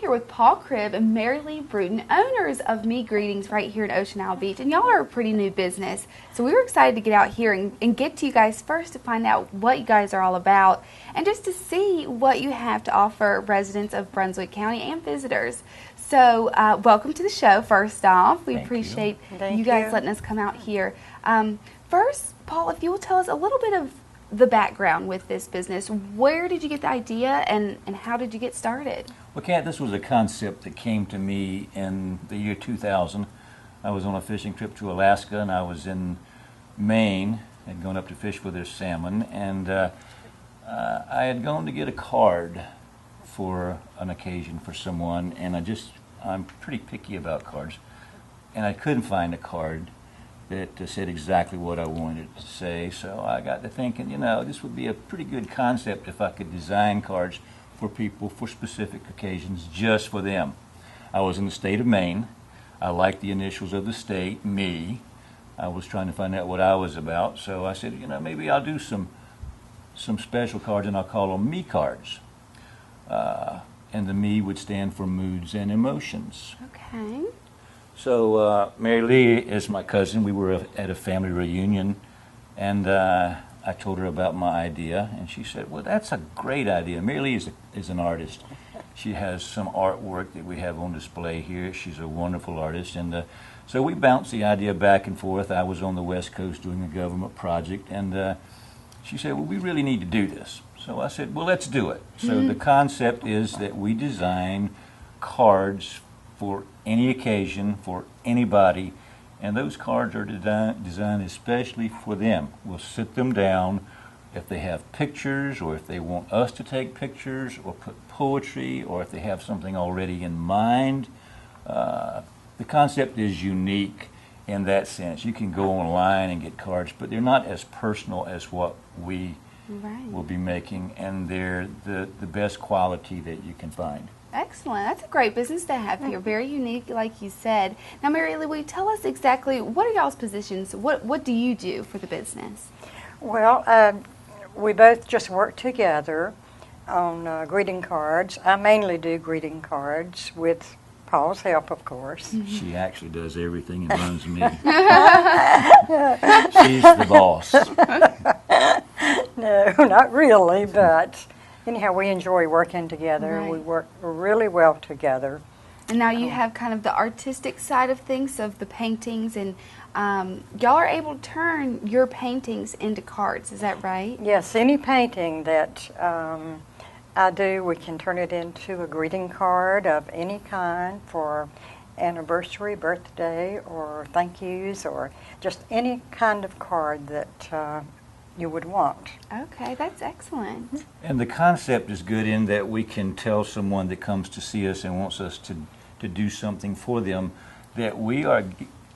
here with Paul Cribb and Mary Lee Bruton, owners of Me Greetings right here in Ocean Isle Beach. And y'all are a pretty new business, so we were excited to get out here and get to you guys first to find out what you guys are all about and just to see what you have to offer residents of Brunswick County and visitors. So welcome to the show, first off. We appreciate you guys letting us come out here. First, Paul, if you will tell us a little bit of the background with this business. Where did you get the idea and how did you get started? Well, Kat, this was a concept that came to me in the year 2000. I was on a fishing trip to Alaska and I was in Maine and gone up to fish for their salmon, and I had gone to get a card for an occasion for someone, and I'm pretty picky about cards, and I couldn't find a card that said exactly what I wanted to say. So I got to thinking, you know, this would be a pretty good concept if I could design cards for people for specific occasions just for them. I was in the state of Maine. I liked the initials of the state, me. I was trying to find out what I was about. So I said, you know, maybe I'll do some special cards and I'll call them me cards. And the me would stand for moods and emotions. Okay. So Mary Lee is my cousin. We were at a family reunion, and I told her about my idea, and she said, well, that's a great idea. Mary Lee is an artist. She has some artwork that we have on display here. She's a wonderful artist, and so we bounced the idea back and forth. I was on the West Coast doing a government project, and she said, well, we really need to do this. So I said, well, let's do it. So the concept is that we design cards for any occasion, for anybody, and those cards are designed especially for them. We'll sit them down if they have pictures, or if they want us to take pictures, or put poetry, or if they have something already in mind. The concept is unique in that sense. You can go online and get cards, but they're not as personal as what we will be making, and they're the best quality that you can find. Excellent. That's a great business to have here. Very unique, like you said. Now, Mary Lee, will you tell us exactly what are y'all's positions? What do you do for the business? Well, we both just work together on greeting cards. I mainly do greeting cards with Paul's help, of course. She actually does everything and runs me. She's the boss. No, not really, but anyhow, we enjoy working together. Right. We work really well together. And now you have kind of the artistic side of things, of the paintings, and y'all are able to turn your paintings into cards. Is that right? Yes, any painting that I do, we can turn it into a greeting card of any kind for anniversary, birthday, or thank yous, or just any kind of card that you would want. Okay, that's excellent. And the concept is good in that we can tell someone that comes to see us and wants us to do something for them that we are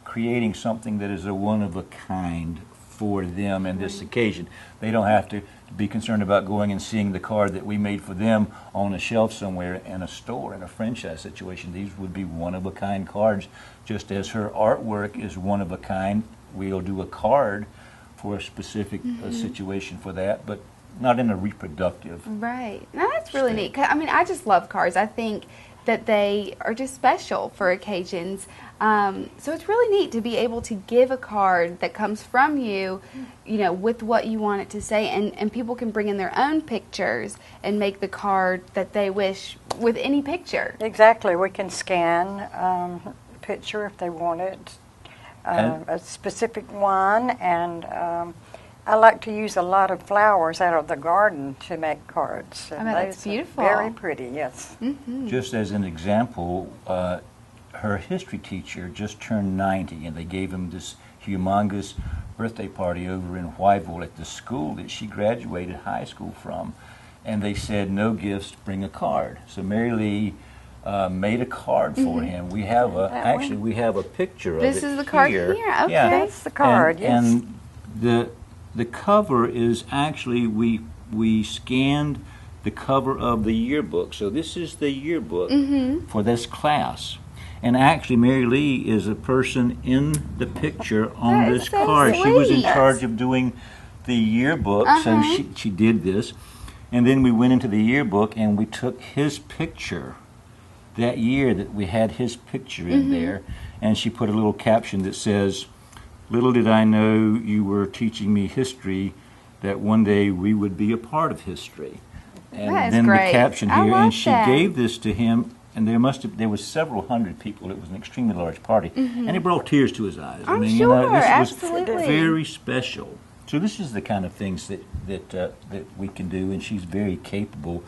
creating something that is a one-of-a-kind for them in this occasion. They don't have to be concerned about going and seeing the card that we made for them on a shelf somewhere in a store, in a franchise situation. These would be one-of-a-kind cards. Just as her artwork is one-of-a-kind, we'll do a card for a specific situation for that, but not in a reproductive. Right. Now that's really neat. I mean, I just love cards. I think that they are just special for occasions. So it's really neat to be able to give a card that comes from you, you know, with what you want it to say, and people can bring in their own pictures and make the card that they wish with any picture. Exactly. We can scan a picture if they want it. A specific one, and I like to use a lot of flowers out of the garden to make cards. I bet that's beautiful. Very pretty, yes. Just as an example, her history teacher just turned 90, and they gave him this humongous birthday party over in Whiteville at the school that she graduated high school from, and they said, no gifts, bring a card. So Mary Lee made a card for him. We have we have a picture of it. This is the card here. Okay, yeah. That's the card. And the cover is actually we scanned the cover of the yearbook. So this is the yearbook for this class. And actually, Mary Lee is a person in the picture on this card. Sweet. She was in charge of doing the yearbook, so she did this. And then we went into the yearbook and we took his picture that year that we had his picture in there, and she put a little caption that says, "Little did I know you were teaching me history, that one day we would be a part of history." And That is then great. the caption I here, love and she that. gave this to him, and there was several hundred people. It was an extremely large party, and it brought tears to his eyes. I'm this sure, was absolutely. very special. So this is the kind of things that we can do, and she's very capable.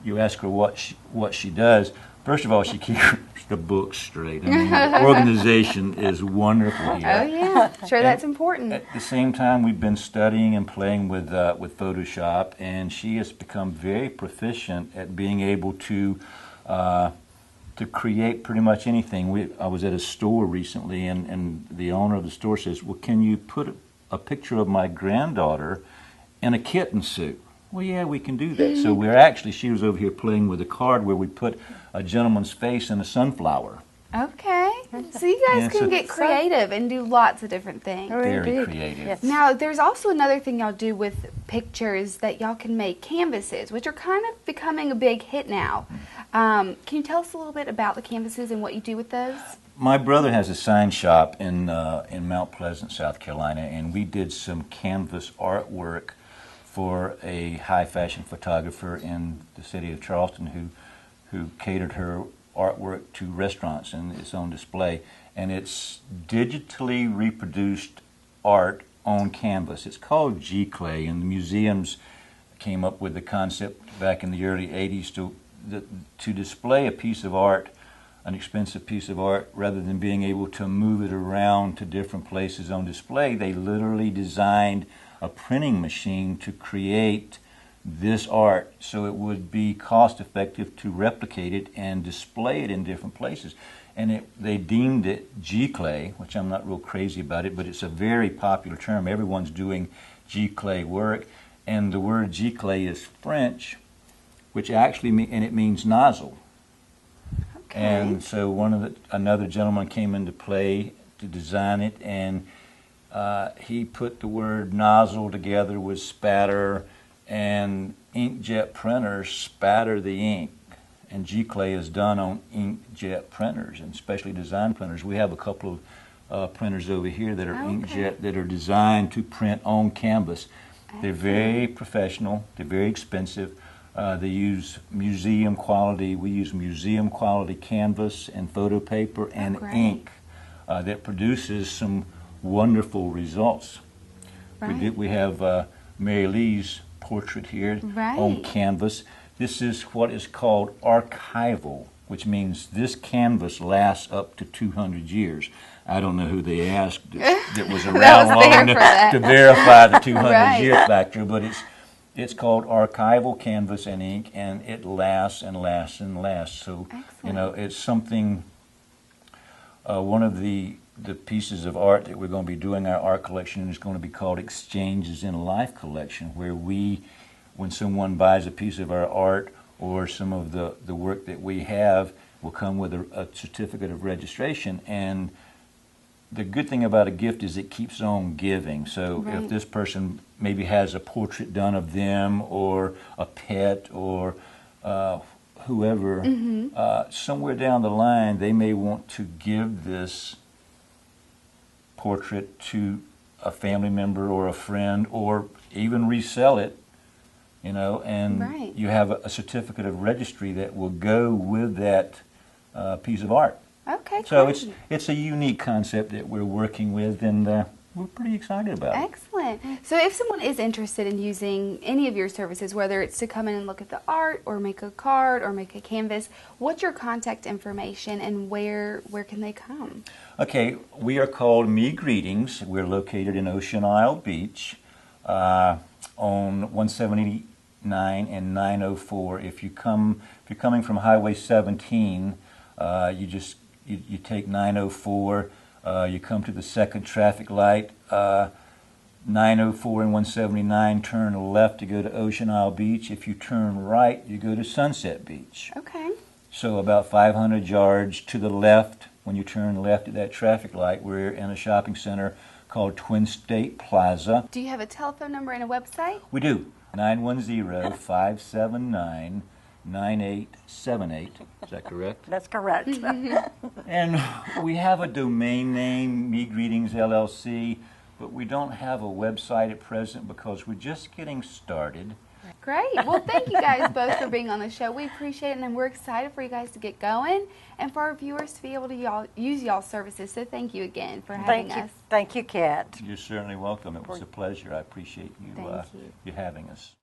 You ask her what she does. First of all, she keeps the books straight. I mean, the organization is wonderful here. Oh yeah, sure, that's important. At the same time, we've been studying and playing with Photoshop, and she has become very proficient at being able to create pretty much anything. I was at a store recently, and the owner of the store says, "Well, can you put a picture of my granddaughter in a kitten suit?" Well, yeah, we can do that. So she was over here playing with a card where we put a gentleman's face in a sunflower. Okay, so you guys can get creative and do lots of different things. Very creative. Yes. Now, there's also another thing y'all do with pictures, that y'all can make canvases, which are kind of becoming a big hit now. Can you tell us a little bit about the canvases and what you do with those? My brother has a sign shop in Mount Pleasant, South Carolina, and we did some canvas artwork for a high fashion photographer in the city of Charleston who catered her artwork to restaurants, and it's on display. And it's digitally reproduced art on canvas. It's called G-Clay, and the museums came up with the concept back in the early 80s to display a piece of art, an expensive piece of art, rather than being able to move it around to different places on display. They literally designed a printing machine to create this art so it would be cost effective to replicate it and display it in different places. And they deemed it G-Clay, which I'm not real crazy about it, but it's a very popular term. Everyone's doing G-Clay work, and the word G-Clay is French, which actually it means nozzle. Okay. And so another gentleman came into play to design it, and he put the word nozzle together with spatter, and inkjet printers spatter the ink. And G-Clay is done on inkjet printers and specially designed printers. We have a couple of printers over here that are inkjet, that are designed to print on canvas. They're very professional. They're very expensive. They use museum quality. We use museum quality canvas and photo paper and ink that produces some wonderful results. Right. We have Mary Lee's portrait here on canvas. This is what is called archival, which means this canvas lasts up to 200 years. I don't know who they asked that was around long enough to verify the 200-year factor, but it's called archival canvas and ink, and it lasts and lasts and lasts. So, it's something, one of the pieces of art that we're going to be doing our art collection is going to be called Exchanges in Life collection, where when someone buys a piece of our art or some of the work that we have, will come with a certificate of registration. And the good thing about a gift is it keeps on giving. So if this person maybe has a portrait done of them or a pet or whoever, somewhere down the line they may want to give this portrait to a family member or a friend, or even resell it, and you have a certificate of registry that will go with that piece of art. Okay, so great. it's a unique concept that we're working with, and we're pretty excited about it. Excellent. So if someone is interested in using any of your services, whether it's to come in and look at the art or make a card or make a canvas, what's your contact information and where can they come? Okay, we are called Me Greetings. We're located in Ocean Isle Beach on 179 and 904. If you're coming from Highway 17, you take 904. You come to the second traffic light, 904 and 179, turn left to go to Ocean Isle Beach. If you turn right, you go to Sunset Beach. Okay. So about 500 yards to the left, when you turn left at that traffic light, we're in a shopping center called Twin State Plaza. Do you have a telephone number and a website? We do. 910-579 9878. Is that correct? That's correct. And we have a domain name, Me Greetings LLC, but we don't have a website at present because we're just getting started. Great. Well, thank you guys both for being on the show. We appreciate it, and we're excited for you guys to get going and for our viewers to be able to use y'all's services. So thank you again for having us. Thank you, Kat. You're certainly welcome. It was a pleasure. I appreciate you, Thank you. you having us.